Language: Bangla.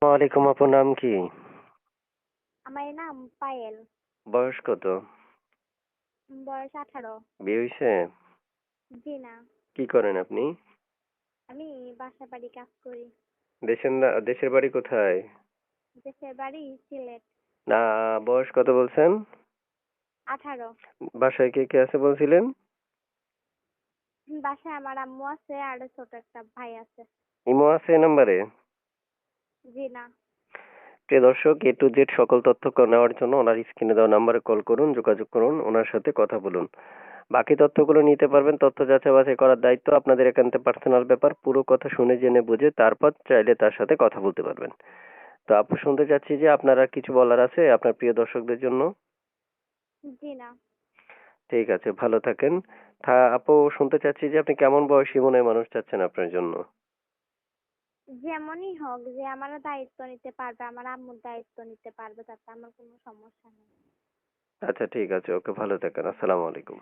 ওয়ালাইকুম, আপনার নাম কি? আমার নাম পায়েল। বয়স কত? বয়স 18। বিয়ে হইছে? জি না। কি করেন আপনি? আমি বাসা বাড়ি কাজ করি। দেশের বাড়ি কোথায়? দেশের বাড়ি সিলেট। না, বয়স কত বলছেন? 18। বাসায় কে কে আছে বলছিলেন? বাসায় আমার আম্মু আছে আর ছোট একটা ভাই আছে। ইমো আছে এই নাম্বারে? জি না। প্রিয় দর্শক, A to Z সকল তথ্য নেওয়ার জন্য ওনার স্ক্রিনে দেওয়া নাম্বারে কল করুন, যোগাযোগ করুন, ওনার সাথে কথা বলুন। বাকি তথ্যগুলো নিতে পারবেন। তথ্য যাচাই বাছাই করার দায়িত্ব আপনাদের, একান্তে পার্সোনাল ব্যাপার। পুরো কথা শুনে জেনে বুঝে তারপর চাইলে তার সাথে কথা বলতে পারবেন। তো আপু, শুনতে চাচ্ছি যে আপনার আর কিছু বলার আছে আপনার প্রিয় দর্শকদের জন্য? জি না। ঠিক আছে, ভালো থাকেন। আপু, শুনতে চাচ্ছি যে আপনি কেমন বয়সী মনের মানুষ চাচ্ছেন আপনার জন্য? যেমনই হোক, যে আমার দায়িত্ব নিতে পারবে, আমার আম্মুর দায়িত্ব নিতে পারবে, তাতে আমার কোনো সমস্যা নেই। আচ্ছা, ঠিক আছে, ওকে, ভালো থাকেন। আসসালামু আলাইকুম।